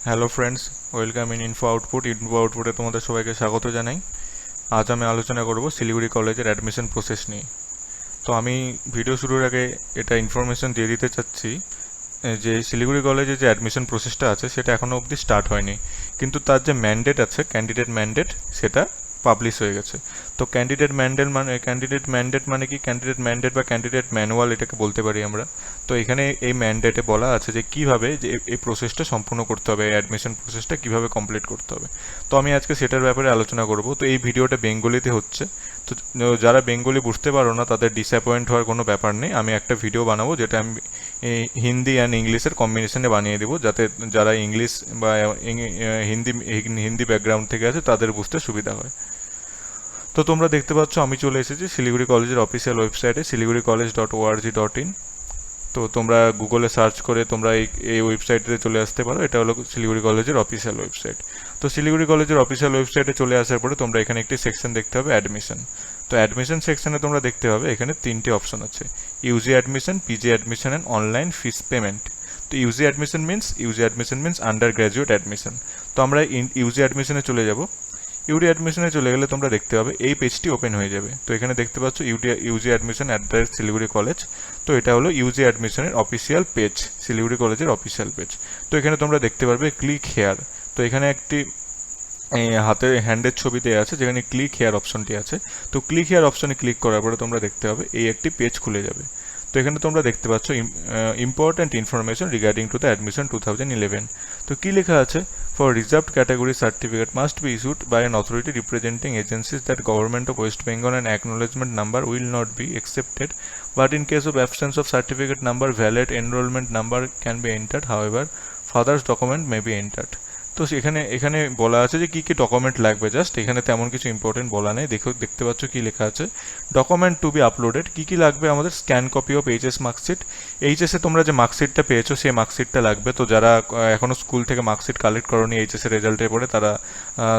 Hello friends, welcome info আউটপুটে তোমাদের সবাইকে স্বাগত জানাই। আজ আমি আলোচনা করব শিলিগুড়ি কলেজের অ্যাডমিশন প্রসেস নিয়ে। তো আমি ভিডিও শুরুর আগে এটা ইনফরমেশন দিয়ে দিতে চাচ্ছি যে শিলিগুড়ি কলেজে যে অ্যাডমিশন প্রসেসটা আছে সেটা এখনও অবধি স্টার্ট হয়নি, কিন্তু তার যে ম্যান্ডেট আছে, ক্যান্ডিডেট ম্যান্ডেট, সেটা পাবলিশ হয়ে গেছে। তো ক্যান্ডিডেট মানে কি, ক্যান্ডিডেট ম্যান্ডেট বা ক্যান্ডিডেট ম্যানুয়াল এটাকে বলতে পারি আমরা। তো এখানে এই ম্যান্ডেটে বলা আছে যে কিভাবে যে এই প্রসেসটা সম্পূর্ণ করতে হবে, এই অ্যাডমিশন প্রসেসটা কিভাবে কমপ্লিট করতে হবে। তো আমি আজকে সেটার ব্যাপারে আলোচনা করব। তো এই ভিডিওটা বেঙ্গলিতে হচ্ছে, তো যারা বেঙ্গলি বুঝতে পারো না তাদের ডিসঅ্যাপয়েন্ট হওয়ার কোনো ব্যাপার নেই। আমি একটা ভিডিও বানাবো যেটা আমি হিন্দি অ্যান্ড ইংলিশের কম্বিনেশনে বানিয়ে দেবো, যাতে যারা ইংলিশ বা হিন্দি হিন্দি ব্যাকগ্রাউন্ড থেকে আছে তাদের বুঝতে সুবিধা হয়। তো তোমরা দেখতে পাচ্ছ আমি চলে এসেছি শিলিগুড়ি কলেজের অফিসিয়াল ওয়েবসাইটে siliguri.college.org.in। তো তোমরা গুগলে সার্চ করে তোমরা এই ওয়েবসাইটে চলে আসতে পারো। এটা হলো শিলিগুড়ি কলেজের অফিসিয়াল ওয়েবসাইট। তো শিলিগুড়ি কলেজের অফিসিয়াল ওয়েবসাইটে চলে আসার পরে তোমরা এখানে একটি সেকশন দেখতে হবে, অ্যাডমিশন। তো অ্যাডমিশন সেকশনে তোমরা দেখতে পাবে এখানে তিনটে অপশন আছে, UG admission, PG admission and online fees payment. তো UG admission means undergraduate admission. তো আমরা ইউজি অ্যাডমিশনে চলে যাব। ইউডি অ্যাডমিশনে চলে গেলে তোমরা দেখতে পাবে এই পেজটি ওপেন হয়ে যাবে। তো এখানে দেখতে পাচ্ছ ইউজি অ্যাডমিশন @, শিলিগুড়ি কলেজ। তো এটা হলো ইউজি অ্যাডমিশনের অফিসিয়াল পেজ, শিলিগুড়ি কলেজের অফিসিয়াল পেজ। তো এখানে তোমরা দেখতে পারবে ক্লিক হেয়ার। তো এখানে একটি হাতের হ্যান্ডের ছবি দেওয়া আছে যেখানে ক্লিক হেয়ার অপশনটি আছে। তো ক্লিক হেয়ার অপশনে ক্লিক করার পরে তোমরা দেখতে পাবে এই একটি পেজ খুলে যাবে। তো এখানে তোমরা দেখতে পাচ্ছ important information regarding to the admission 2011। তো কি লেখা আছে, for reserved category certificate must be issued by an authority representing agencies that government of West Bengal and acknowledgement number will not be accepted, but in case of absence of certificate number valid enrolment number can be entered, however father's document may be entered. তো এখানে এখানে বলা আছে যে কী কী document লাগবে। Just এখানে তেমন কিছু ইম্পর্টেন্ট বলা নেই। দেখতে পাচ্ছ কি লেখা আছে, ডকুমেন্ট টু বি আপলোডেড। কী কী লাগবে আমাদের, scan copy of HS marksheet. এইচএসে তোমরা যে মার্কশিটটা পেয়েছো সেই মার্কশিটটা লাগবে। তো যারা এখনও স্কুল থেকে মার্কশিট কালেক্ট করোনি এইচএসের রেজাল্টের পরে, তারা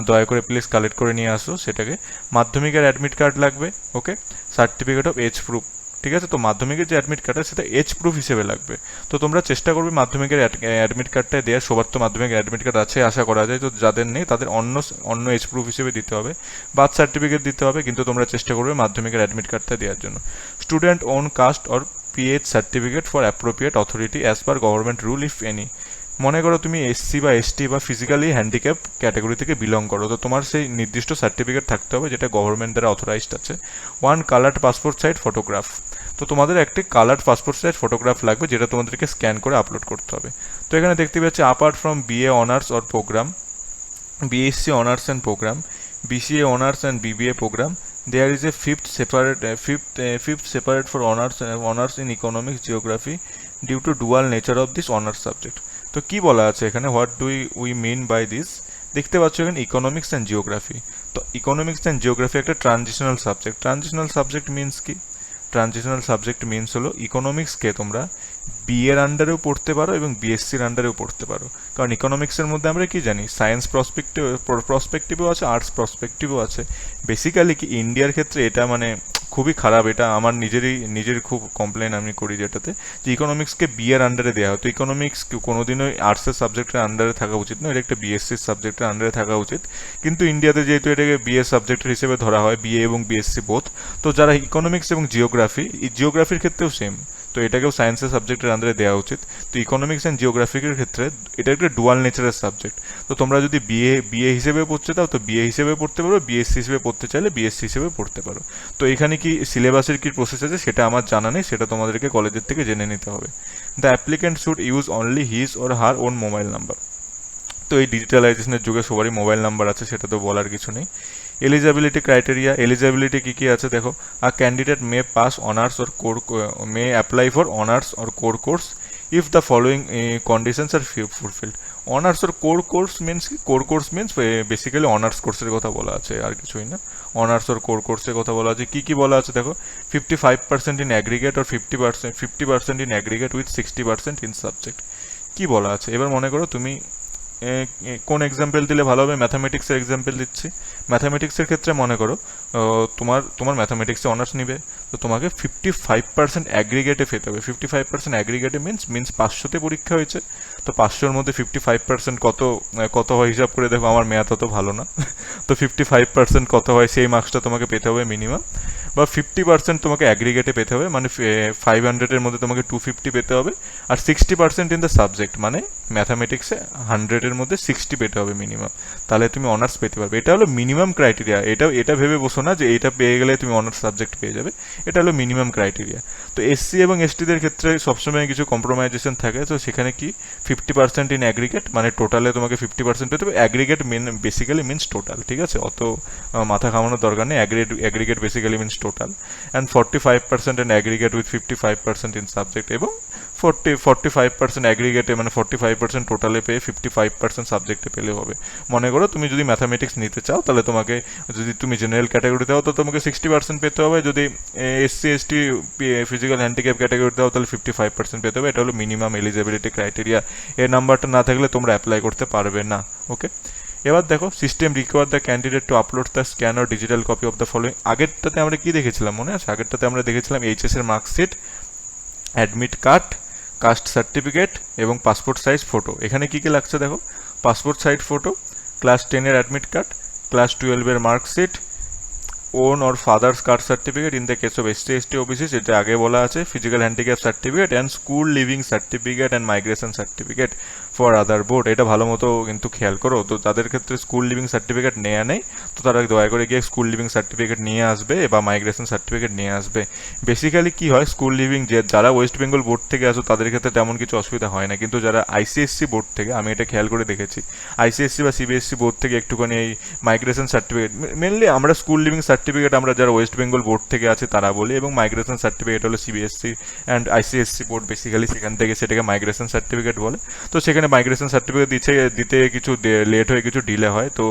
দয়া করে প্লিজ কালেক্ট করে নিয়ে আসো সেটাকে। মাধ্যমিকের অ্যাডমিট কার্ড লাগবে, ওকে। সার্টিফিকেট অফ এজ প্রুফ, ঠিক আছে। তো মাধ্যমিকের যে অ্যাডমিট কার্ড সেটা এজ প্রুফ হিসেবে লাগবে। তো তোমরা চেষ্টা করবে মাধ্যমিকের অ্যাডমিট কার্ডটা দেওয়ার। সবার তো মাধ্যমিকের অ্যাডমিট কার্ড আছে আশা করা যায়। তো যাদের নেই তাদের অন্য অন্য এজ প্রুফ হিসেবে দিতে হবে। বার্থ সার্টিফিকেট দিতে হবে, কিন্তু তোমরা চেষ্টা করবে মাধ্যমিকের অ্যাডমিট কার্ডটা দেওয়ার জন্য। Student own caste or PH certificate for appropriate authority as per government rule if any. মনে করো তুমি এসসি বা এসটি বা ফিজিক্যালি হ্যান্ডিক্যাপ ক্যাটাগরি থেকে বিলং করো, তো তোমার সেই নির্দিষ্ট সার্টিফিকেট থাকতে হবে যেটা গভর্নমেন্ট দ্বারা অথরাইজড আছে। One coloured passport size photograph. তো তোমাদের একটি কালার্ড পাসপোর্ট সাইজ ফটোগ্রাফ লাগবে, যেটা তোমাদেরকে স্ক্যান করে আপলোড করতে হবে। তো এখানে দেখতে পাচ্ছি apart from BA honours or programme, BSc honours and programme, BCA honours and BBA programme, there is a fifth separate for honors in economics geography due to dual nature of this honors subject। তো কি বলা আছে এখানে, what do we mean by this. দেখতে পাচ্ছ এখানে economics and geography. তো economics and geography একটা transitional subject. Transitional subject means কি, ট্রানজিশনাল সাবজেক্ট মিনস হলো ইকোনমিক্সকে তোমরা বিএর আন্ডারেও পড়তে পারো এবং বিএসসির আন্ডারেও পড়তে পারো। কারণ ইকোনমিক্সের মধ্যে আমরা কি জানি, সায়েন্স প্রসপেক্টিভও আছে, আর্টস প্রসপেক্টিভও আছে। বেসিক্যালি কি ইন্ডিয়ার ক্ষেত্রে এটা মানে খুবই খারাপ, এটা আমার নিজের খুব কমপ্লেন আমি করি যেটাতে, যে ইকোনমিক্সকে বিএর আন্ডারে দেওয়া হয়। তো ইকোনমিক্স কোনোদিনও আর্টসের সাবজেক্টের আন্ডারে থাকা উচিত নয়, এটা একটা বিএসসির সাবজেক্টের আন্ডারে থাকা উচিত। কিন্তু ইন্ডিয়াতে যেহেতু এটাকে বিএ সাবজেক্টের হিসেবে ধরা হয়, বিএ এবং বিএসসি বোথ, তো যারা ইকোনমিক্স এবং জিওগ্রাফির ক্ষেত্রেও সেম, তো এটাকেও সায়েন্সের সাবজেক্টের আন্ডারে দেওয়া উচিত। তো ইকোনমিক্স অ্যান্ড জিওগ্রাফিকের ক্ষেত্রে এটা একটা ডুয়াল নেচারের সাবজেক্ট। তো তোমরা যদি বিএ হিসেবে পড়তে চাও তো বিএ হিসেবে পড়তে পারো, বিএসসি হিসেবে পড়তে চাইলে বিএসসি হিসেবে পড়তে পারো। তো এখানে কি সিলেবাসের কি প্রসেস আছে সেটা আমার জানা নেই, সেটা তোমাদেরকে কলেজের থেকে জেনে নিতে হবে। The applicant should use only his or her own mobile number. তো এই ডিজিটালাইজেশনের যুগে সবারই মোবাইল নাম্বার আছে, সেটা তো বলার কিছু নেই। এলিজিবিলিটি ক্রাইটেরিয়া, এলিজিবিলিটি কী কী আছে দেখো, a candidate may pass honours or core, may apply for honours or core course if the following conditions are fulfilled. Honours or core course means কি, core course means basically honours কোর্সের কথা বলা আছে, আর কিছুই না। অনার্স অর কোর কোর্সের কথা বলা আছে। কী কী বলা আছে দেখো, 55% in aggregate or 50% in aggregate with 60% in subject. কী বলা আছে এবার, মনে করো তুমি কোন এক্সাম্পল দিলে ভালো হবে? ম্যাথামেটিক্সের এক্সাম্পল দিচ্ছি। ম্যাথামেটিক্সের ক্ষেত্রে মনে করো তোমার ম্যাথামেটিক্সে অনার্স নিবে, তো তোমাকে 55% অ্যাগ্রিগেটে পেতে হবে। 55% অ্যাগ্রিগেটে মিন্স 500তে পরীক্ষা হয়েছে, তো 500-র মধ্যে 55% কত হয় হিসাব করে দেখো, আমার ম্যাথ অত ভালো না। তো 55% কত হয় সেই মার্কসটা তোমাকে পেতে হবে মিনিমাম, বা 50% তোমাকে অ্যাগ্রিগেটে পেতে হবে, মানে 500-এর মধ্যে তোমাকে 250 পেতে হবে। আর 60% ইন দ্য সাবজেক্ট, মানে ম্যাথামেটিক্সে 100-এর মধ্যে 60 পেতে হবে মিনিমাম, তাহলে তুমি অনার্স পেতে পারবে। এটা হলো মিনিমাম ক্রাইটেরিয়া। এটা ভেবে বসো না যে এইটা পেয়ে গেলে তুমি অনার্স সাবজেক্ট পেয়ে যাবে, এটা হলো মিনিমাম ক্রাইটেরিয়া। তো এসসি এবং এসটিদের ক্ষেত্রে সবসময় কিছু কম্প্রোমাইজেশন থাকে, তো সেখানে কি 50% ইন অ্যাগ্রিগেট, মানে টোটালে তোমাকে 50% পেতে হবে। অ্যাগ্রিগেট বেসিক্যালি মিনস টোটাল, ঠিক আছে, অত মাথা ঘামানোর দরকার নেই। Aggregate basically means total, and 45% in aggregate with 55% in subject, এবং 45% অ্যাগ্রিগেটে, মানে 45% টোটালে পেয়ে 55% সাবজেক্টে পেলে হবে। মনে করো তুমি যদি ম্যাথামেটিক্স নিতে চাও, তাহলে তোমাকে, যদি তুমি জেনারেল ক্যাটাগরিতে হও তো তোমাকে 60% পেতে হবে, যদি এসসি এসটি ফিজিক্যাল হ্যান্ডিক্যাপ ক্যাটাগরিতে হও তাহলে 55% পেতে হবে। এটা হলো মিনিমাম এলিজিবিলিটি ক্রাইটেরিয়া। এই নাম্বারটা না থাকলে তোমরা অ্যাপ্লাই করতে পারবে না। ওকে, এবার দেখো, system require the candidate to upload the scan or digital copy of the following. আগেরটাতে আমরা কি দেখেছিলাম মনে আছে? আগেরটাতে আমরা দেখেছিলাম এইচএস এর marksheet, admit card, caste certificate এবং পাসপোর্ট সাইজ ফটো। এখানে কি কি লাগছে দেখো, পাসপোর্ট সাইজ ফটো, ক্লাস 10-এর অ্যাডমিট কার্ড, ক্লাস 12-এর marksheet, own or father's caste certificate in the case of ST ST OBC, যেটা আগে বলা আছে, physical handicap certificate and school leaving certificate and migration certificate for other board. এটা ভালো মতো কিন্তু খেয়াল করো, তো তাদের ক্ষেত্রে স্কুল লিভিং সার্টিফিকেট নেওয়া নেই, তো তারা দয়া করে গিয়ে স্কুল লিভিং সার্টিফিকেট নিয়ে আসবে বা মাইগ্রেশন সার্টিফিকেট নিয়ে আসবে। বেসিক্যালি কি হয়, স্কুল লিভিং যারা ওয়েস্ট বেঙ্গল বোর্ড থেকে আসো তাদের ক্ষেত্রে তেমন কিছু অসুবিধা হয় না, কিন্তু যারা আইসিএসসি বোর্ড থেকে, আমি এটা খেয়াল করে দেখেছি, আইসিএসসি বা সিবিএসসি বোর্ড থেকে একটুখানি এই মাইগ্রেশন সার্টিফিকেট, মেনলি আমরা স্কুল লিভিং সার্টিফিকেট আমরা যারা ওয়েস্ট বেঙ্গল বোর্ড থেকে আছে তারা বলি, এবং মাইগ্রেশন সার্টিফিকেট হলো CBSE and ICSE board basically, সেখান থেকে সেটাকে মাইগ্রেশন সার্টিফিকেট বলে। তো সেখানে মাইগ্রেশন সার্টিফিকেট দিতে কিছু লেট হয়ে কিছু ডিলে হয়, তো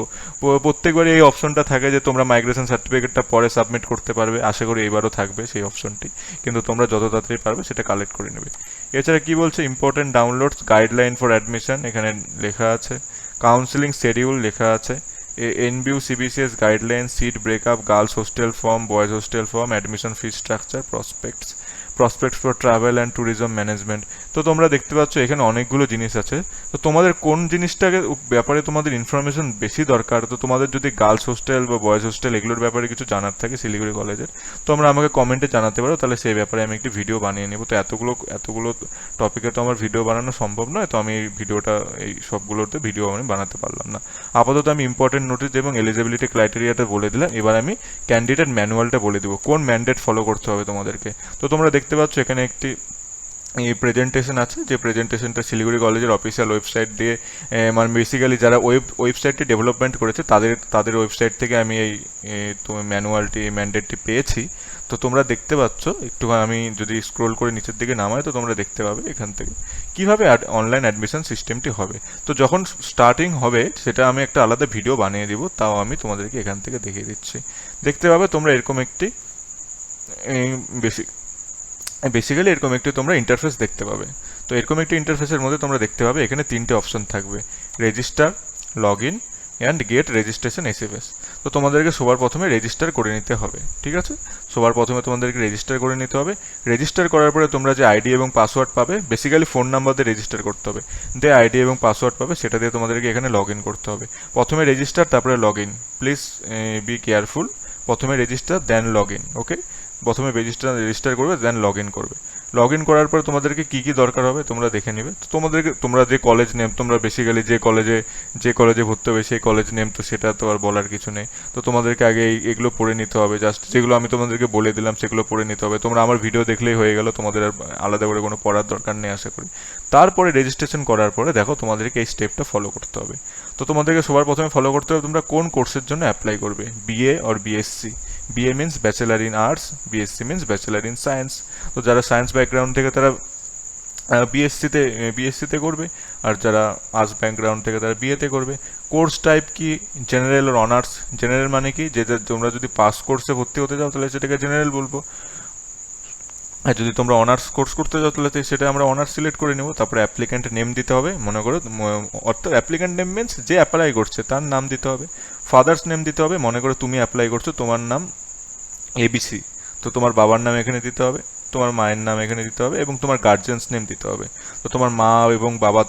প্রত্যেকবারই এই অপশনটা থাকে যে তোমরা মাইগ্রেশন সার্টিফিকেটটা পরে সাবমিট করতে পারবে। আশা করি এবারও থাকবে সেই অপশনটি, কিন্তু তোমরা যত তাড়াতাড়ি পারবে সেটা কালেক্ট করে নেবে। এছাড়া কি বলছে, important downloads, guideline for admission এখানে লেখা আছে, কাউন্সিলিং শিডিউল লেখা আছে, NBU CBCS guideline, seat breakup, girls hostel form, boys hostel form, admission fee structure, prospectus for travel and tourism management. তো তোমরা দেখতে পাচ্ছ এখানে অনেকগুলো জিনিস আছে। তো তোমাদের কোন জিনিসটাকে ব্যাপারে তোমাদের ইনফরমেশন বেশি দরকার, তো তোমাদের যদি গার্লস হোস্টেল বা বয়েজ হোস্টেল এগুলোর ব্যাপারে কিছু জানার থাকে শিলিগুড়ি কলেজের, তোমরা আমাকে কমেন্টে জানাতে পারো, তাহলে সেই ব্যাপারে আমি একটি ভিডিও বানিয়ে নেবো। তো এতগুলো টপিকে তো আমার ভিডিও বানানো সম্ভব নয়, তো আমি এই সবগুলোতে ভিডিও আমি বানাতে পারলাম না। আপাতত আমি ইম্পর্টেন্ট নোটিস এবং এলিজিবিলিটি ক্রাইটেরিয়াটা বলে দিলাম। এবার আমি ক্যান্ডিডেট ম্যানুয়ালটা বলে দিব, কোন ম্যান্ডেট ফলো করতে হবে তোমাদেরকে। তো তোমরা দেখতে পাচ্ছ এখানে একটি এই প্রেজেন্টেশন আছে, যে প্রেজেন্টেশনটা শিলিগুড়ি কলেজের অফিসিয়াল ওয়েবসাইট দিয়ে, মানে বেসিক্যালি যারা ওয়েবসাইটটি ডেভেলপমেন্ট করেছে তাদের ওয়েবসাইট থেকে আমি এই ম্যান্ডেটটি পেয়েছি। তো তোমরা দেখতে পাচ্ছ, একটু আমি যদি স্ক্রোল করে নিচের দিকে নামাই তো তোমরা দেখতে পাবে এখান থেকে কীভাবে অনলাইন অ্যাডমিশন সিস্টেমটি হবে। তো যখন স্টার্টিং হবে সেটা আমি একটা আলাদা ভিডিও বানিয়ে দিব, তাও আমি তোমাদেরকে এখান থেকে দেখিয়ে দিচ্ছি। দেখতে পাবে তোমরা এরকম একটি বেসিক্যালি এরকম একটি তোমরা ইন্টারফেস দেখতে পাবে। তো এরকম একটি ইন্টারফেসের মধ্যে তোমরা দেখতে পাবে এখানে 3টে অপশন থাকবে, register, log in and get registration SFS. তো তোমাদেরকে সবার প্রথমে রেজিস্টার করে নিতে হবে, ঠিক আছে, সবার প্রথমে তোমাদেরকে রেজিস্টার করে নিতে হবে। রেজিস্টার করার পরে তোমরা যে আইডি এবং পাসওয়ার্ড পাবে, বেসিক্যালি ফোন নাম্বার দিয়ে রেজিস্টার করতে হবে, যে আইডি এবং পাসওয়ার্ড পাবে সেটা দিয়ে তোমাদেরকে এখানে লগ ইন করতে হবে। প্রথমে রেজিস্টার, তারপরে log in, please be careful, প্রথমে রেজিস্টার দেন লগ ইন। ওকে, প্রথমে রেজিস্টার করবে দেন লগ ইন করবে। লগ ইন করার পর তোমাদেরকে কী কী দরকার হবে তোমরা দেখে নেবে। তো তোমরা যে কলেজ নেম, তোমরা বেসিক্যালি যে কলেজে ভর্তি হবে সেই কলেজ নেম, তো সেটা তো আর বলার কিছু নেই। তো তোমাদেরকে আগে এগুলো পড়ে নিতে হবে, জাস্ট যেগুলো আমি তোমাদেরকে বলে দিলাম সেগুলো পড়ে নিতে হবে। তোমরা আমার ভিডিও দেখলেই হয়ে গেল, তোমাদের আর আলাদা করে কোনো পড়ার দরকার নেই আশা করি। তারপরে রেজিস্ট্রেশন করার পরে দেখো তোমাদেরকে এই স্টেপটা ফলো করতে হবে। তো তোমাদেরকে সবার প্রথমে ফলো করতে হবে তোমরা কোন কোর্সের জন্য অ্যাপ্লাই করবে, BA or BSc. BA means Bachelor in Arts, BSc means Bachelor in Science। তো যারা সায়েন্স ব্যাকগ্রাউন্ড থেকে তারা বিএসসিতে করবে, আর যারা আর্টস ব্যাকগ্রাউন্ড থেকে তারা বিএতে করবে। কোর্স টাইপ কি, জেনারেল আর অনার্স। জেনারেল মানে কি, যেটা তোমরা যদি পাস কোর্সে ভর্তি হতে যাও তাহলে সেটাকে জেনারেল বলবো। আর যদি তোমরা অনার্স কোর্স করতে যাও তাহলে সেটা আমরা অনার্স সিলেক্ট করে নেব। তারপরে অ্যাপ্লিক্যান্ট নেম দিতে হবে, মনে করো অর্থাৎ অ্যাপ্লিক্যান্ট নেম মিনস যে অ্যাপ্লাই করছে তার নাম দিতে হবে। ফাদার্স নেম দিতে হবে, মনে করো তুমি অ্যাপ্লাই করছো, তোমার নাম এবিসি, তো তোমার বাবার নাম এখানে দিতে হবে, তোমার মায়ের নাম এখানে দিতে হবে, এবং তোমার গার্জেন্স নেম দিতে হবে। তো তোমার মা এবং বাবা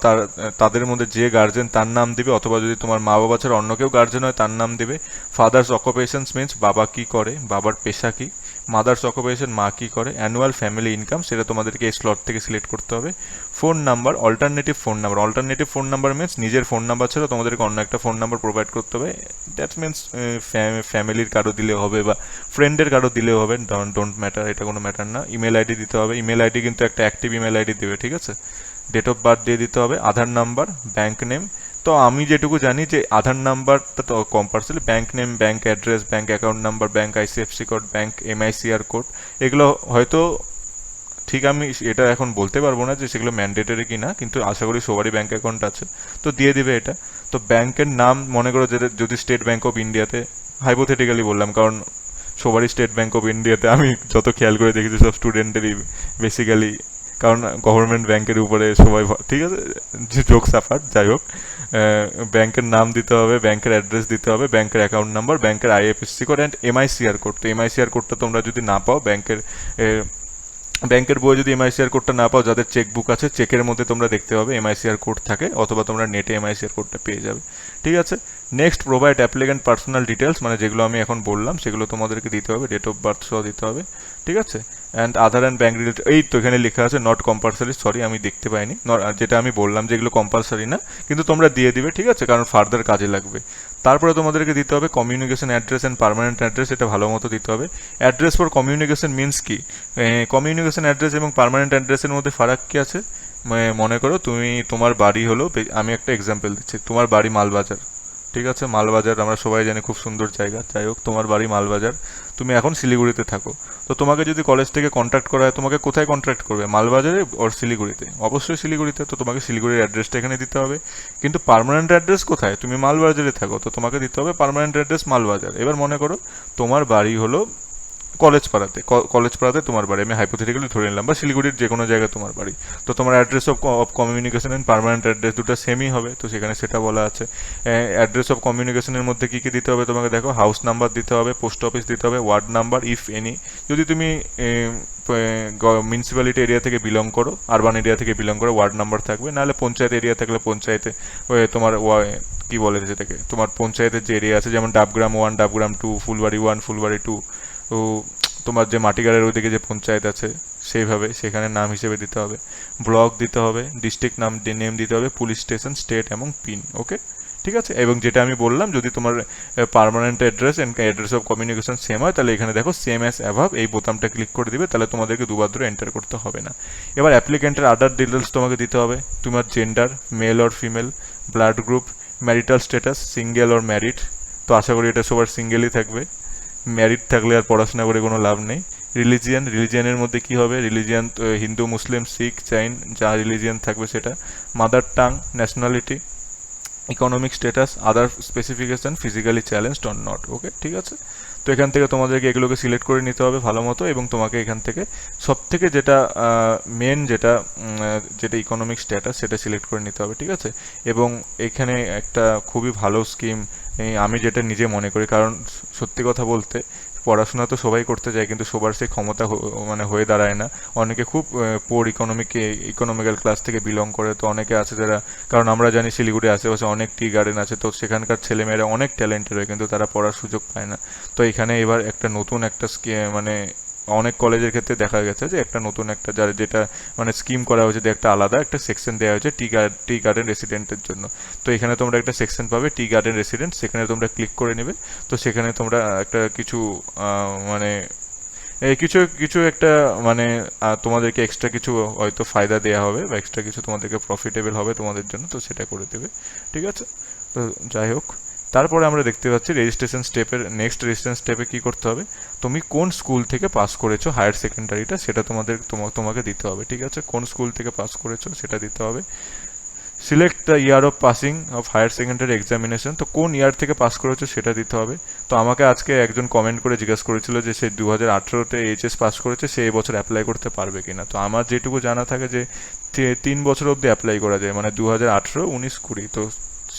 তাদের মধ্যে যে গার্জেন তার নাম দিবে, অথবা যদি তোমার মা বাবা ছাড়া অন্য কেউ গার্জেন হয় তার নাম দিবে। ফাদার্স অকুপেশনস মিনস বাবা কি করে, বাবার পেশা কি। মাদার্স অকুপেশন মা কি করে। অ্যানুয়াল ফ্যামিলি ইনকাম সেটা তোমাদেরকে এই স্লট থেকে সিলেক্ট করতে হবে। Phone number, alternative phone number. Alternative phone number means নিজের ফোন নাম্বার ছাড়া তোমাদেরকে অন্য একটা ফোন নাম্বার প্রোভাইড করতে হবে। দ্যাট মিনস ফ্যামিলির কারো দিলেও হবে বা ফ্রেন্ডের কারো দিলেও হবে, ডোন্ট ম্যাটার, এটা কোনো ম্যাটার না। ইমেল আইডি দিতে হবে, ইমেল আইডি কিন্তু একটা অ্যাক্টিভ ইমেল আইডি দেবে, ঠিক আছে। ডেট অফ বার্থ দিয়ে দিতে হবে, আধার নাম্বার, ব্যাঙ্ক নেম। তো আমি যেটুকু জানি যে আধার নাম্বারটা তো compulsory, bank name, bank address, bank account number, bank IFSC code, bank MICR code, এগুলো হয়তো ঠিক আমি এটা এখন বলতে পারবো না যে সেগুলো ম্যান্ডেটরি কি না, কিন্তু আশা করি সবারই ব্যাঙ্ক অ্যাকাউন্ট আছে, তো দিয়ে দিবে এটা। তো ব্যাংকের নাম মনে করো যদি স্টেট ব্যাঙ্ক অফ ইন্ডিয়াতে, হাইপোথেটিক্যালি বললাম কারণ সবারই স্টেট ব্যাঙ্ক অফ ইন্ডিয়াতে, আমি যত খেয়াল করে দেখেছি সব স্টুডেন্টেরই বেসিক্যালি, কারণ গভর্নমেন্ট ব্যাংকের উপরে সবাই ঠিক আছে, যে জোক সাফার, যাই হোক। ব্যাংকের নাম দিতে হবে, ব্যাংকের অ্যাড্রেস দিতে হবে, ব্যাংকের অ্যাকাউন্ট নাম্বার, ব্যাংকের IFSC code and MICR code. তো এমআইসিআর কোডটা তোমরা যদি না পাও, ব্যাংকের বইয়ে যদি এমআইসিআর কোডটা না পাও, যাদের চেক বুক আছে চেকের মধ্যে তোমরা দেখতে পাবে এমআইসিআর কোড থাকে, অথবা তোমরা নেটে এমআইসিআর কোডটা পেয়ে যাবে, ঠিক আছে। Next, provide applicant personal details, মানে যেগুলো আমি এখন বললাম সেগুলো তোমাদেরকে দিতে হবে, ডেট অফ বার্থ সহ দিতে হবে, ঠিক আছে। And Aadhaar and bank related, এই তো এখানে লেখা আছে নট কম্পালসারি, সরি আমি দেখতে পাইনি, যেটা আমি বললাম যেগুলো কম্পালসারি না, কিন্তু তোমরা দিয়ে দিবে, ঠিক আছে, কারণ ফার্দার কাজে লাগবে। তারপরে তোমাদেরকে দিতে হবে communication address and permanent address, এটা ভালো মতো দিতে হবে। অ্যাড্রেস ফর কমিউনিকেশন মিনস কি, কমিউনিকেশন অ্যাড্রেস এবং পার্মানেন্ট অ্যাড্রেসের মধ্যে ফারাক কি আছে। মনে করো তোমার বাড়ি হলো, আমি একটা এক্সাম্পল দিচ্ছি, তোমার বাড়ি মালবাজার, ঠিক আছে। মালবাজার আমরা সবাই জানি খুব সুন্দর জায়গা, যাই হোক তোমার বাড়ি মালবাজার, তুমি এখন শিলিগুড়িতে থাকো। তো তোমাকে যদি কলেজ থেকে কন্ট্যাক্ট করা হয়, তোমাকে কোথায় কন্ট্যাক্ট করবে, মালবাজারে ওর শিলিগুড়িতে, অবশ্যই শিলিগুড়িতে, তো তোমাকে শিলিগুড়ির অ্যাড্রেসটা এখানে দিতে হবে। কিন্তু পার্মানেন্ট অ্যাড্রেস কোথায়, তুমি মালবাজারে থাকো, তো তোমাকে দিতে হবে পার্মানেন্ট অ্যাড্রেস মালবাজার। এবার মনে করো তোমার বাড়ি হলো কলেজ পাড়াতে তোমার বাড়ি, আমি হাইপোথেটিক্যালি ধরে নিলাম, বা শিলিগুড়ির যে কোনো জায়গায় তোমার বাড়ি। তো তোমার address of communication and permanent address দুটো সেমই হবে, তো সেখানে সেটা বলা আছে। অ্যাড্রেস অফ কমিউনিকেশনের মধ্যে কী কী দিতে হবে তোমাকে, দেখো, হাউস নাম্বার দিতে হবে, পোস্ট অফিস দিতে হবে, ওয়ার্ড নাম্বার ইফ এনি, যদি তুমি মিউনিসিপ্যালিটি এরিয়া থেকে বিলং করো, আরবান এরিয়া থেকে বিলং করো, ওয়ার্ড নাম্বার থাকবে, নাহলে পঞ্চায়েত এরিয়া থাকলে পঞ্চায়েতে তোমার কি বলে সেটাকে, তোমার পঞ্চায়েতের যে এরিয়া আছে, যেমন ডাবগ্রাম 1, ডাবগ্রাম 2, ফুলবাড়ি 1, ফুলবাড়ি 2, তো তোমার যে মাটিগাড়ের ওইদিকে যে পঞ্চায়েত আছে সেইভাবে সেখানে নাম হিসেবে দিতে হবে। ব্লক দিতে হবে, ডিস্ট্রিক্ট নেম দিতে হবে, পুলিশ স্টেশন, স্টেট এবং পিন, ওকে, ঠিক আছে। এবং যেটা আমি বললাম, যদি তোমার permanent address and address of communication same হয়, তাহলে এখানে দেখো সেম অ্যাজ অ্যাভাব, এই বোতামটা ক্লিক করে দিবে, তাহলে তোমাদেরকে দুবার ধরে এন্টার করতে হবে না। এবার অ্যাপ্লিক্যান্টের আদার ডিটেলস তোমাকে দিতে হবে, তোমার gender, male or female, blood group, marital status, single or married, তো আশা করি এটা সবার সিঙ্গেলই থাকবে, ম্যারিড থাকলে আর পড়াশোনা করে কোনো লাভ নেই। রিলিজিয়ানের মধ্যে কি হবে, রিলিজিয়ান হিন্দু, মুসলিম, শিখ, জৈন, যা রিলিজিয়ান থাকবে সেটা। Mother tongue, nationality, economic status, other specification, physically challenged or not, okay, ঠিক আছে। তো এখান থেকে তোমাদেরকে এগুলোকে সিলেক্ট করে নিতে হবে ভালো মতো, এবং তোমাকে এখান থেকে সব থেকে যেটা মেন যেটা ইকোনমিক স্ট্যাটাস সেটা সিলেক্ট করে নিতে হবে, ঠিক আছে। এবং এখানে একটা খুবই ভালো স্কিম আমি যেটা নিজে মনে করি, কারণ সত্যি কথা বলতে পড়াশোনা তো সবাই করতে চায়, কিন্তু সবার সেই ক্ষমতা মানে হয়ে দাঁড়ায় না। অনেকে খুব পোর ইকোনমিক্যাল ক্লাস থেকে বিলং করে, তো অনেকে আছে যারা, কারণ আমরা জানি শিলিগুড়ি আশেপাশে অনেক টি গার্ডেন আছে, তো সেখানকার ছেলেমেয়েরা অনেক ট্যালেন্টেড হয়, কিন্তু তারা পড়ার সুযোগ পায় না। তো এখানে এবার একটা নতুন একটা মানে অনেক কলেজের ক্ষেত্রে দেখা গেছে যে একটা নতুন একটা যেটা মানে স্কিম করা হয়েছে, যে একটা আলাদা একটা সেকশন দেওয়া হয়েছে টি গার্ডেন রেসিডেন্টের জন্য। তো এখানে তোমরা একটা সেকশন পাবে টি গার্ডেন রেসিডেন্ট, সেখানে তোমরা ক্লিক করে নেবে। তো সেখানে তোমরা একটা কিছু মানে এই কিছু কিছু একটা মানে তোমাদেরকে এক্সট্রা কিছু হয়তো ফায়দা দেওয়া হবে, বা এক্সট্রা কিছু তোমাদেরকে প্রফিটেবল হবে তোমাদের জন্য, তো সেটা করে দেবে, ঠিক আছে। তো যাই হোক, তারপরে আমরা দেখতে পাচ্ছি নেক্সট রেজিস্ট্রেশন স্টেপে কী করতে হবে, তুমি কোন স্কুল থেকে পাস করেছো হায়ার সেকেন্ডারিটা, সেটা তোমাকে দিতে হবে, ঠিক আছে। কোন স্কুল থেকে পাস করেছো সেটা দিতে হবে। Select the year of passing of higher secondary examination, তো কোন ইয়ার থেকে পাস করেছো সেটা দিতে হবে। তো আমাকে আজকে একজন কমেন্ট করে জিজ্ঞেস করেছিল যে সে 2018-তে এইচএস পাস করেছে, সে এবছর অ্যাপ্লাই করতে পারবে কিনা। তো আমার যেটুকু জানা থাকে যে 3 বছর অবধি অ্যাপ্লাই করা যায়, মানে 2018, 19, 20, তো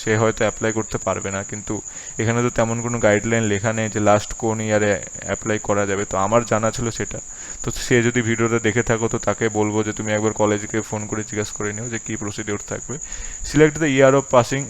সে হয়তো অ্যাপ্লাই করতে পারবে না। কিন্তু এখানে তো তেমন কোনো গাইডলাইন লেখা নেই যে লাস্ট কোন ইয়ারে অ্যাপ্লাই করা যাবে, তো আমার জানা ছিল সেটা। তো সে যদি ভিডিওটা দেখে থাকো তো তাকে বলবো যে তুমি একবার কলেজকে ফোন করে জিজ্ঞেস করে নিও যে কী প্রসিডিওর থাকবে। Select the year of passing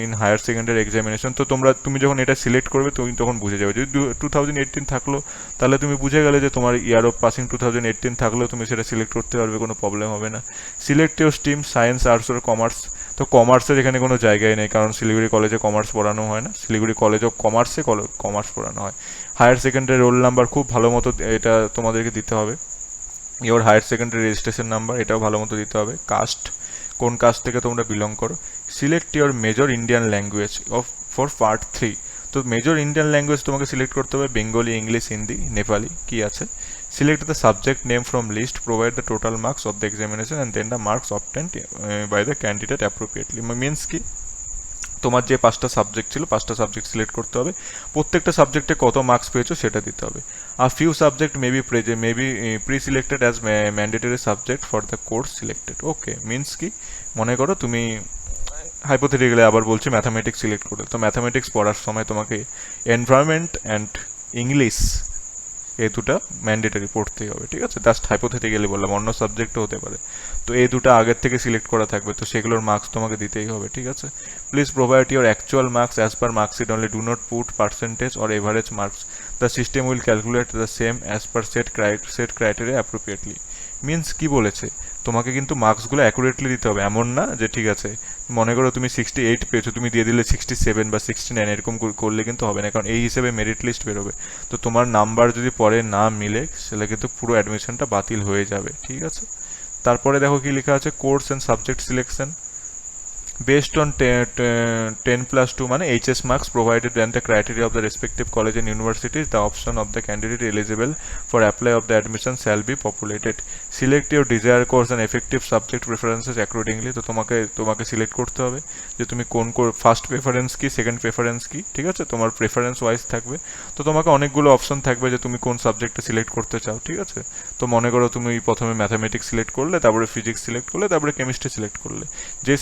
in higher secondary examination, তো তুমি যখন এটা সিলেক্ট করবে তুমি তখন বুঝে যাবে। যদি 2018 থাকলো তাহলে তুমি বুঝে গেলে যে তোমার ইয়ার অফ পাসিং 2018 থাকলেও তুমি সেটা সিলেক্ট করতে পারবে, কোনো প্রবলেম হবে না। Select your stream, science, arts আর কমার্স, তো কমার্সের এখানে কোনো জায়গায় নেই, কারণ শিলিগুড়ি কলেজে কমার্স পড়ানো হয় না, শিলিগুড়ি কলেজ অফ কমার্সে কমার্স পড়ানো হয়। হায়ার সেকেন্ডারি রোল নাম্বার খুব ভালো মতো এটা তোমাদেরকে দিতে হবে। Your higher secondary registration number এটাও ভালো মতো দিতে হবে। কাস্ট, কোন কাস্ট থেকে তোমরা বিলং করো। Select your major Indian language for part 3, তো মেজর ইন্ডিয়ান ল্যাঙ্গুয়েজ তোমাকে সিলেক্ট করতে হবে, বেঙ্গলি, ইংলিশ, হিন্দি, নেপালি কি আছে। Select the subject name from list, provide the total marks of the examination and then the marks obtained by the candidate appropriately. Means কি, তোমার যে 5টা সাবজেক্ট ছিল 5টা সাবজেক্ট সিলেক্ট করতে হবে, প্রত্যেকটা সাবজেক্টে কত মার্কস পেয়েছো সেটা দিতে হবে। আর few subject may be preselected as mandatory subject for the course selected. Okay, means কি, মনে করো তুমি হাইপোথেটিক্যালি আবার বলছি ম্যাথামেটিক্স সিলেক্ট করে, তো ম্যাথামেটিক্স পড়ার সময় তোমাকে এনভায়রনমেন্ট অ্যান্ড ইংলিশ এই দুটা ম্যান্ডেটারি পড়তেই হবে, ঠিক আছে। জাস্ট হাইপোথেটিক্যালি বললাম, অন্য সাবজেক্টও হতে পারে। তো এই দুটো আগের থেকে সিলেক্ট করা থাকবে, তো সেগুলোর মার্কস তোমাকে দিতেই হবে, ঠিক আছে। Please provide your actual marks as per marksheet only, do not put percentage or average marks, the system will calculate the same as per set criteria appropriately. Means কি বলেছে, তোমাকে কিন্তু মার্কসগুলো অ্যাকুরেটলি দিতে হবে, এমন না যে ঠিক আছে মনে করো তুমি 68 পেয়েছো, তুমি দিয়ে দিলে 67 বা 69, এরকম করলে কিন্তু হবে না, কারণ এই হিসেবে মেরিট লিস্ট বেরোবে। তো তোমার নাম্বার যদি পরে না মিলে সেটা কিন্তু পুরো অ্যাডমিশনটা বাতিল হয়ে যাবে, ঠিক আছে। তারপরে দেখো কি লেখা আছে, course and subject selection based on 10+2 মানে HS marks provided and the criteria of the respective college and universities, the option of the candidate eligible for apply of the admission shall be populated. Select your desired course and effective subject preferences accordingly, তো তোমাকে select করতে হবে যে তুমি কোন first preference কি, second preference কি, ঠিক আছে, তোমার প্রেফারেন্স ওয়াইজ থাকবে। তো তোমাকে অনেকগুলো অপশন থাকবে যে তুমি কোন সাবজেক্টটা সিলেক্ট করতে চাও, ঠিক আছে। তো মনে করো তুমি প্রথমে ম্যাথামেটিক্স সিলেক্ট করলে, তারপরে ফিজিক্স সিলেক্ট করলে, তারপরে কেমিস্ট্রি সিলেক্ট করলে, যে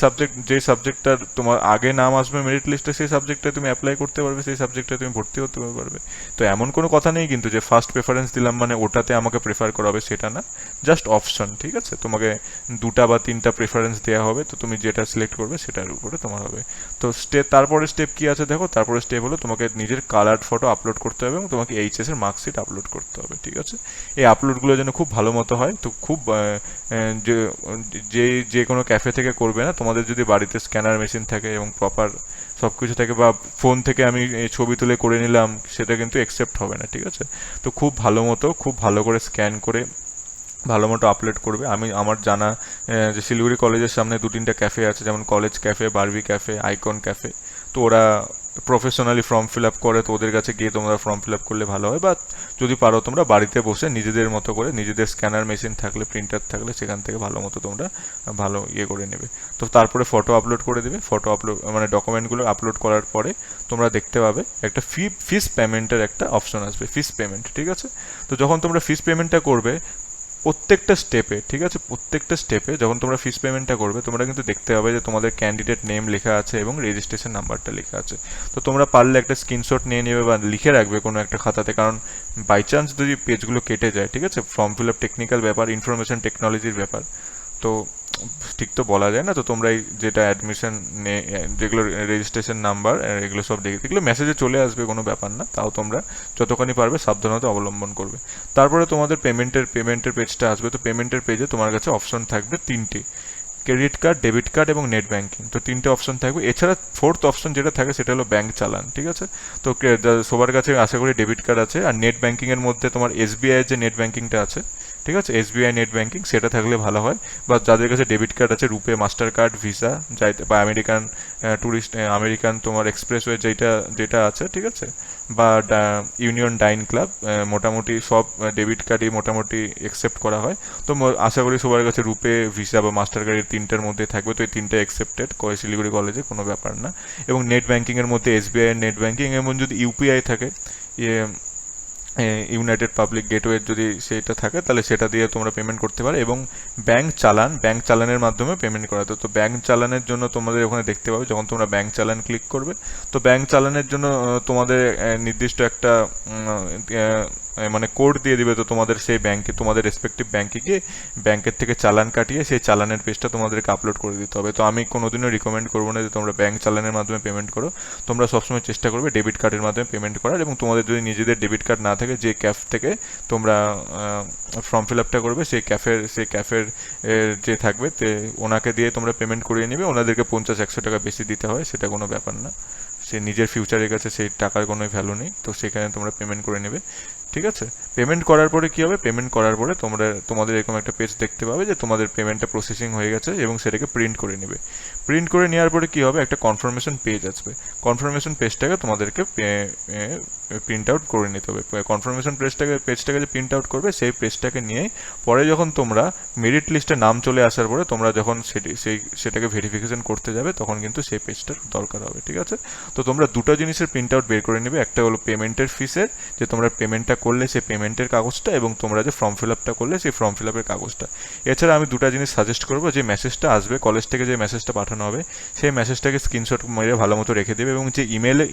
সাবজেক্টটার তোমার আগে নাম আসবে মেরিট লিস্টে সেই সাবজেক্টে তুমি অ্যাপ্লাই করতে পারবে, সেই সাবজেক্টে তুমি ভর্তি হতে পারবে। তো এমন কোনো কথা নেই কিন্তু যে ফার্স্ট প্রেফারেন্স দিলাম মানে ওটাতে আমাকে প্রেফার করা হবে, সেটা না, জাস্ট অপশন, ঠিক আছে। তোমাকে 2টা বা 3টা প্রেফারেন্স দেওয়া হবে, তো তুমি যেটা সিলেক্ট করবে সেটার উপরে তোমার হবে। তো তারপরে স্টেপ কি আছে দেখো, তারপরে স্টেপ হলো তোমাকে নিজের কালার্ড ফটো আপলোড করতে হবে এবং তোমাকে এইচএস এর মার্কশিট আপলোড করতে হবে, ঠিক আছে। এই আপলোডগুলো যেন খুব ভালো মতো হয়, তো খুব যে কোনো ক্যাফে থেকে করবে না, তোমাদের যদি বাড়িতে স্ক্যানার মেশিন থাকে এবং প্রপার সব কিছু থাকে, বা ফোন থেকে আমি ছবি তুলে করে নিলাম, সেটা কিন্তু অ্যাকসেপ্ট হবে না, ঠিক আছে। তো খুব ভালো করে স্ক্যান করে ভালো মতো আপলোড করবে। আমার জানা যে শিলিগুড়ি কলেজের সামনে 2-3টা ক্যাফে আছে, যেমন college cafe, Barbie cafe, icon cafe, তো ওরা প্রফেশনালি ফর্ম ফিল আপ করে, তো ওদের কাছে গিয়ে তোমরা ফর্ম ফিল আপ করলে ভালো হয়। বা যদি পারো তোমরা বাড়িতে বসে নিজেদের মতো করে, নিজেদের স্ক্যানার মেশিন থাকলে, প্রিন্টার থাকলে সেখান থেকে ভালো মতো তোমরা ভালো করে নেবে। তো তারপরে ফটো আপলোড করে দেবে, ফটো আপলোড মানে ডকুমেন্টগুলো আপলোড করার পরে তোমরা দেখতে পাবে একটা ফিস পেমেন্টের একটা অপশন আসবে, ফিস পেমেন্ট, ঠিক আছে। তো যখন তোমরা ফিস পেমেন্টটা করবে প্রত্যেকটা স্টেপে, ঠিক আছে, প্রত্যেকটা স্টেপে যখন তোমরা ফিস পেমেন্টটা করবে তোমরা কিন্তু দেখতে হবে যে তোমাদের ক্যান্ডিডেট নেম লেখা আছে এবং রেজিস্ট্রেশন নাম্বারটা লেখা আছে। তো তোমরা পারলে একটা স্ক্রিনশট নিয়ে নেবে বা লিখে রাখবে কোনো একটা খাতাতে, কারণ বাই চান্স যদি পেজগুলো কেটে যায়, ঠিক আছে, ফর্ম ফিল আপ টেকনিক্যাল ব্যাপার, ইনফরমেশন টেকনোলজির ব্যাপার, তো ঠিক তো বলা যায় না। তো তোমরা এই যেটা অ্যাডমিশন যেগুলো রেজিস্ট্রেশন নাম্বার এগুলো সব দেখলে মেসেজে চলে আসবে, কোনো ব্যাপার না, তাও তোমরা যতখানি পারবে সাবধানতা অবলম্বন করবে। তারপরে তোমাদের পেমেন্টের পেজটা আসবে, তো পেমেন্টের পেজে তোমার কাছে অপশন থাকবে 3টে, ক্রেডিট কার্ড, ডেবিট কার্ড এবং নেট ব্যাঙ্কিং, তো 3টে অপশন থাকবে। এছাড়া ফোর্থ অপশন যেটা থাকে সেটা হলো ব্যাঙ্ক চালান, ঠিক আছে। তো সবার কাছে আশা করি ডেবিট কার্ড আছে, আর নেট ব্যাঙ্কিংয়ের মধ্যে তোমার এসবিআই এর যে নেট ব্যাঙ্কিংটা আছে ঠিক আছে, এসবিআই নেট ব্যাঙ্কিং সেটা থাকলে ভালো হয়। বা যাদের কাছে ডেবিট কার্ড আছে, রুপে, মাস্টার কার্ড, ভিসা যাইতে, বা আমেরিকান ট্যুরিস্ট, আমেরিকান তোমার এক্সপ্রেসওয়ে যেটা যেটা আছে, ঠিক আছে, বা ইউনিয়ন ডাইন ক্লাব, মোটামুটি সব ডেবিট কার্ডই মোটামুটি অ্যাকসেপ্ট করা হয়। তো আশা করি সবার কাছে রুপে, ভিসা বা মাস্টার কার্ডের তিনটার মধ্যে থাকবে। তো এই তিনটে অ্যাকসেপ্টেড করে শিলিগুড়ি কলেজে, কোনো ব্যাপার না। এবং নেট ব্যাঙ্কিংয়ের মধ্যে এসবিআই এর নেট ব্যাঙ্কিং, এবং যদি ইউপিআই থাকে, ইউনাইটেড পাবলিক গেটওয়ে যদি সেটা থাকে, তাহলে সেটা দিয়ে তোমরা পেমেন্ট করতে পারো। এবং ব্যাংক চালানের মাধ্যমে পেমেন্ট করা তো ব্যাংক চালানের জন্য তোমাদের ওখানে দেখতে পাবে, যখন তোমরা ব্যাংক চালান ক্লিক করবে, তো ব্যাংক চালানের জন্য তোমাদের নির্দিষ্ট একটা মানে কোড দিয়ে দিবে। তো তোমাদের সেই ব্যাংকে, তোমাদের রেসপেক্টিভ ব্যাংকে গিয়ে ব্যাংকের থেকে চালান কাটিয়ে সেই চালানের পেজটা তোমাদেরকে আপলোড করে দিতে হবে। তো আমি কোনোদিনও রিকমেন্ড করবো না যে তোমরা ব্যাংক চালানের মাধ্যমে পেমেন্ট করো। তোমরা সবসময় চেষ্টা করবে ডেবিট কার্ডের মাধ্যমে পেমেন্ট করার। এবং তোমাদের যদি নিজেদের ডেবিট কার্ড না থাকে, যে ক্যাফ থেকে তোমরা ফর্ম ফিল আপটা করবে, সেই ক্যাফের যে থাকবে ওনাকে দিয়ে তোমরা পেমেন্ট করিয়ে নেবে। ওনাদেরকে 50-100 টাকা বেশি দিতে হয়, সেটা কোনো ব্যাপার না। সে নিজের ফিউচারের কাছে সেই টাকার কোনো ভ্যালু নেই, তো সেখানে তোমরা পেমেন্ট করে নেবে। ঠিক আছে, পেমেন্ট করার পরে কী হবে, পেমেন্ট করার পরে তোমাদের এরকম একটা পেজ দেখতে পাবে যে তোমাদের পেমেন্টটা প্রসেসিং হয়ে গেছে, এবং সেটাকে প্রিন্ট করে নেবে। প্রিন্ট করে নেওয়ার পরে কী হবে, একটা কনফার্মেশন পেজ আসবে। কনফার্মেশন পেজটাকে তোমাদেরকে প্রিন্ট আউট করে নিতে হবে। কনফার্মেশন পেজটাকে যে প্রিন্ট আউট করবে, সেই পেজটাকে নিয়ে পরে যখন তোমরা মেরিট লিস্টে নাম চলে আসার পরে তোমরা যখন সেটাকে ভেরিফিকেশন করতে যাবে, তখন কিন্তু সেই পেজটার দরকার হবে। ঠিক আছে, তো তোমরা দুটো জিনিসের প্রিন্ট আউট বের করে নেবে। একটা হলো পেমেন্টের ফিসের, যে তোমরা পেমেন্টটা করলে সেই পেমেন্টের কাগজটা, এবং তোমরা যে ফর্ম ফিল আপটা করলে সেই ফর্ম ফিল আপের কাগজটা। এছাড়া আমি দুটো জিনিস সাজেস্ট করবো, যে মেসেজটা আসবে কলেজ থেকে, যে মেসেজটা পাঠানো হবে, সেই মেসেজটাকে স্ক্রিনশট মেরে ভালো মতো রেখে দেবে। এবং যে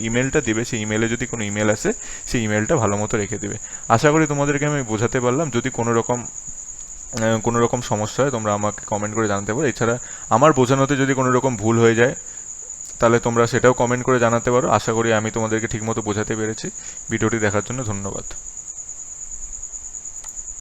ইমেলটা দিবে, সেই ইমেলে যদি কোনো ইমেল আসে, সেই ইমেলটা ভালো মতো রেখে দেবে। আশা করি তোমাদেরকে আমি বোঝাতে পারলাম। যদি কোনো রকম সমস্যা হয়, তোমরা আমাকে কমেন্ট করে জানাতে পারো। এছাড়া আমার বোঝানোতে যদি কোনো রকম ভুল হয়ে যায়, তাহলে তোমরা সেটাও কমেন্ট করে জানাতে পারো। আশা করি আমি তোমাদেরকে ঠিকমতো বোঝাতে পেরেছি। ভিডিওটি দেখার জন্য ধন্যবাদ।